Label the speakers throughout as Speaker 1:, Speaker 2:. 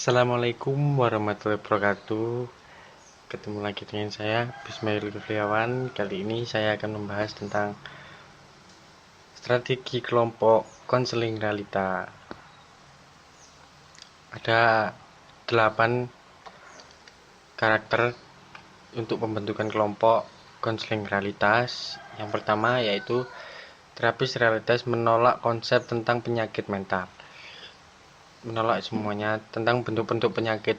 Speaker 1: Assalamualaikum warahmatullahi wabarakatuh. Ketemu lagi dengan saya Bismail Gufriawan. Kali ini saya akan membahas tentang strategi kelompok konseling realita. Ada 8 karakter untuk pembentukan kelompok konseling realitas. Yang pertama yaitu terapis realitas menolak konsep tentang penyakit mental. Menolak semuanya tentang bentuk-bentuk penyakit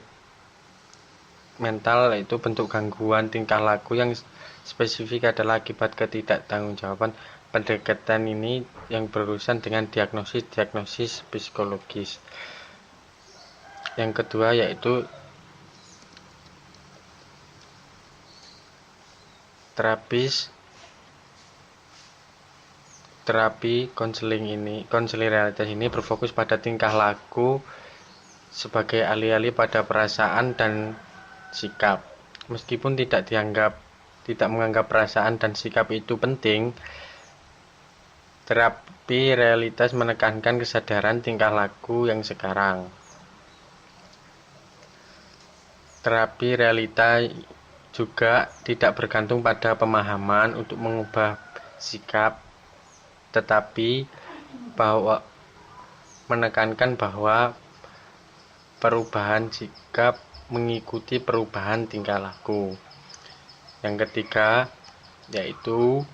Speaker 1: mental, yaitu bentuk gangguan tingkah laku yang spesifik adalah akibat ketidaktanggungjawaban pendekatan ini yang berurusan dengan diagnosis psikologis. Yang kedua yaitu terapi konseling realitas ini berfokus pada tingkah laku sebagai alih-alih pada perasaan dan sikap. Meskipun tidak menganggap perasaan dan sikap itu penting, terapi realitas menekankan kesadaran tingkah laku yang sekarang. Terapi realita juga tidak bergantung pada pemahaman untuk mengubah sikap, tetapi menekankan bahwa perubahan sikap mengikuti perubahan tingkah laku. Yang ketiga yaitu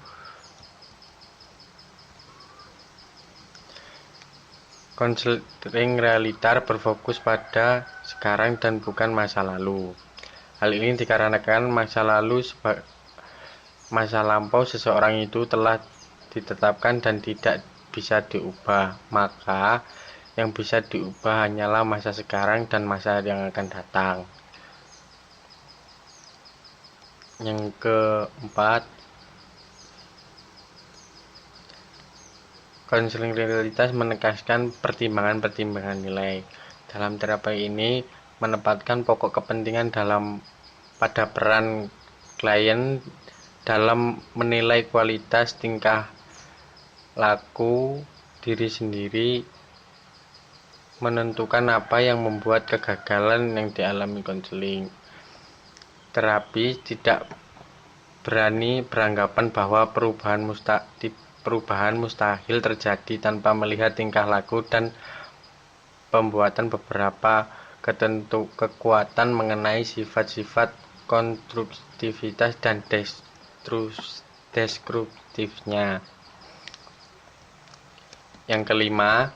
Speaker 1: konseling realita berfokus pada sekarang dan bukan masa lalu. Hal ini dikarenakan masa lampau seseorang itu telah ditetapkan dan tidak bisa diubah. Maka yang bisa diubah hanyalah masa sekarang dan masa yang akan datang. Yang keempat, konseling realitas menekankan pertimbangan nilai. Dalam terapi ini menempatkan pokok kepentingan pada peran klien dalam menilai kualitas tingkah laku diri sendiri, menentukan apa yang membuat kegagalan yang dialami konseling. Terapi tidak berani beranggapan bahwa perubahan mustahil terjadi tanpa melihat tingkah laku dan pembuatan beberapa kekuatan mengenai sifat-sifat konstruktivitas dan destruktifnya. Yang kelima,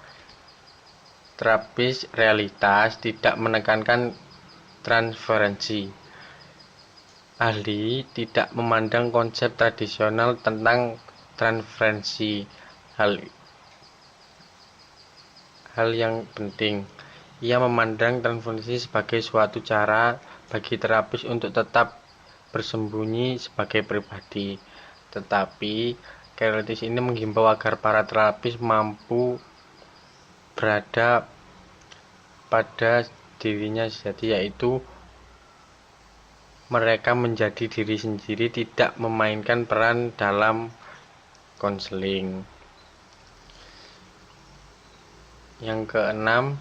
Speaker 1: terapis realitas tidak menekankan transferensi. Ahli tidak memandang konsep tradisional tentang transferensi. Hal yang penting, ia memandang transferensi sebagai suatu cara bagi terapis untuk tetap bersembunyi sebagai pribadi. Tetapi realitas ini menghimbau agar para terapis mampu berada pada dirinya sejati, yaitu mereka menjadi diri sendiri, tidak memainkan peran dalam konseling. Yang keenam,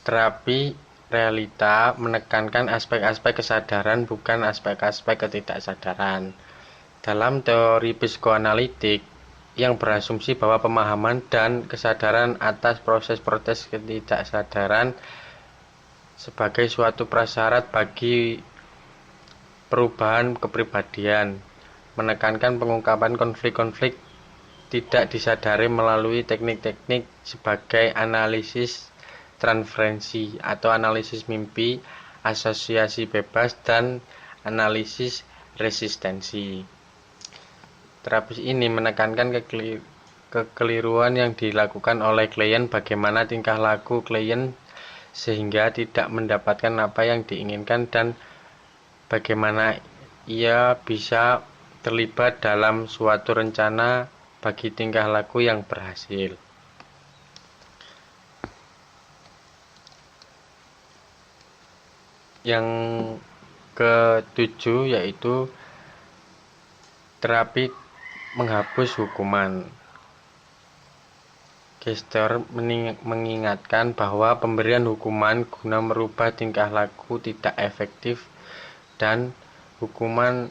Speaker 1: terapi realita menekankan aspek-aspek kesadaran, bukan aspek-aspek ketidaksadaran. Dalam teori psikoanalitik yang berasumsi bahwa pemahaman dan kesadaran atas proses-proses ketidaksadaran sebagai suatu prasyarat bagi perubahan kepribadian, menekankan pengungkapan konflik-konflik tidak disadari melalui teknik-teknik sebagai analisis transferensi atau analisis mimpi, asosiasi bebas, dan analisis resistensi. Terapis ini menekankan kekeliruan yang dilakukan oleh klien, bagaimana tingkah laku klien sehingga tidak mendapatkan apa yang diinginkan, dan bagaimana ia bisa terlibat dalam suatu rencana bagi tingkah laku yang berhasil. Yang ketujuh yaitu terapi menghapus hukuman. Gestor mengingatkan bahwa pemberian hukuman guna merubah tingkah laku tidak efektif dan hukuman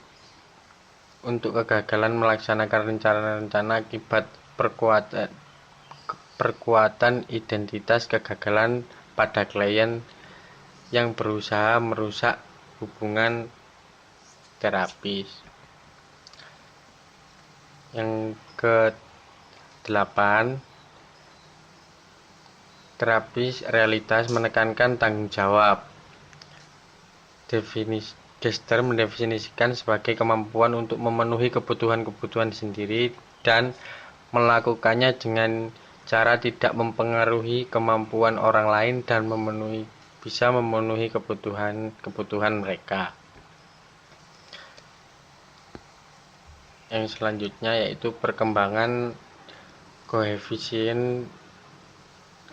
Speaker 1: untuk kegagalan melaksanakan rencana-rencana akibat perkuatan identitas kegagalan pada klien yang berusaha merusak hubungan terapis. Yang ke-8, terapis realitas menekankan tanggung jawab. Gestor mendefinisikan sebagai kemampuan untuk memenuhi kebutuhan-kebutuhan sendiri dan melakukannya dengan cara tidak mempengaruhi kemampuan orang lain dan bisa memenuhi kebutuhan mereka. Yang selanjutnya yaitu perkembangan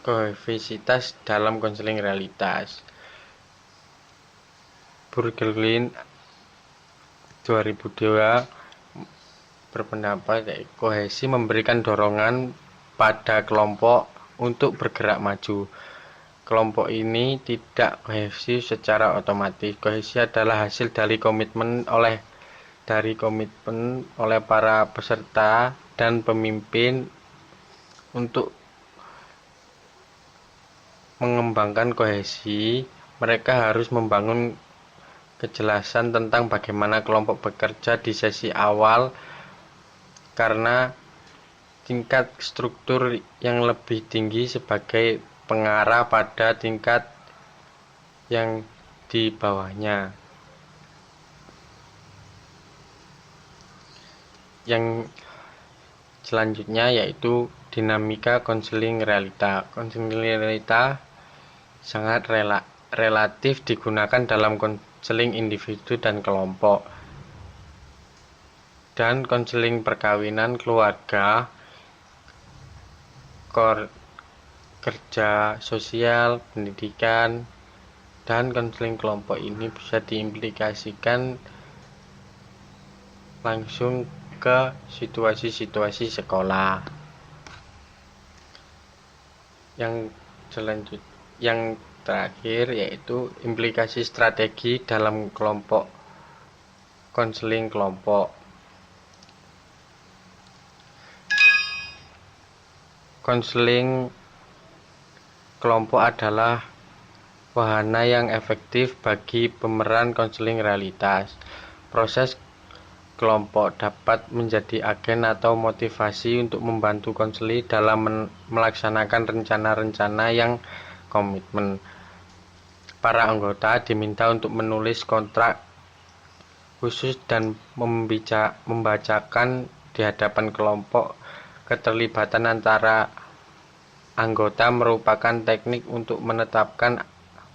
Speaker 1: kohesivitas dalam konseling realitas. Burgerlin 2002 berpendapat kohesi memberikan dorongan pada kelompok untuk bergerak maju. Kelompok ini tidak kohesi secara otomatis. Kohesi adalah hasil dari komitmen oleh para peserta dan pemimpin untuk mengembangkan kohesi. Mereka harus membangun kejelasan tentang bagaimana kelompok bekerja di sesi awal karena tingkat struktur yang lebih tinggi sebagai pengarah pada tingkat yang di bawahnya. Yang selanjutnya yaitu dinamika konseling realita. Konseling realita sangat relatif digunakan dalam konseling individu dan kelompok, dan konseling perkawinan, keluarga, kerja sosial, pendidikan, dan konseling kelompok ini bisa diimplikasikan langsung ke situasi-situasi sekolah. Yang terakhir yaitu implikasi strategi dalam kelompok konseling kelompok. Konseling kelompok adalah wahana yang efektif bagi pemeran konseling realitas. Proses kelompok dapat menjadi agen atau motivasi untuk membantu konseli dalam melaksanakan rencana-rencana yang komitmen. Para anggota diminta untuk menulis kontrak khusus dan membacakan di hadapan kelompok. Keterlibatan antara anggota merupakan teknik untuk menetapkan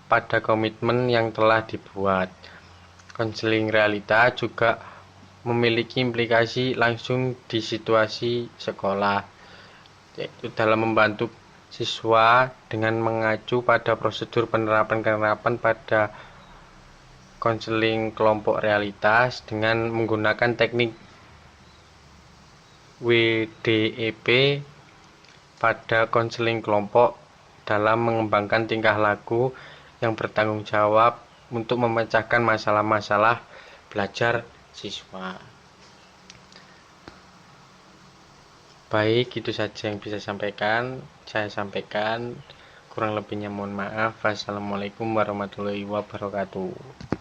Speaker 1: pada komitmen yang telah dibuat. Konseling realita juga memiliki implikasi langsung di situasi sekolah, yaitu dalam membantu siswa dengan mengacu pada prosedur penerapan pada konseling kelompok realitas dengan menggunakan teknik WDEP pada konseling kelompok dalam mengembangkan tingkah laku yang bertanggung jawab untuk memecahkan masalah-masalah belajar siswa. Baik, itu saja yang bisa saya sampaikan. Kurang lebihnya mohon maaf. Wassalamualaikum warahmatullahi wabarakatuh.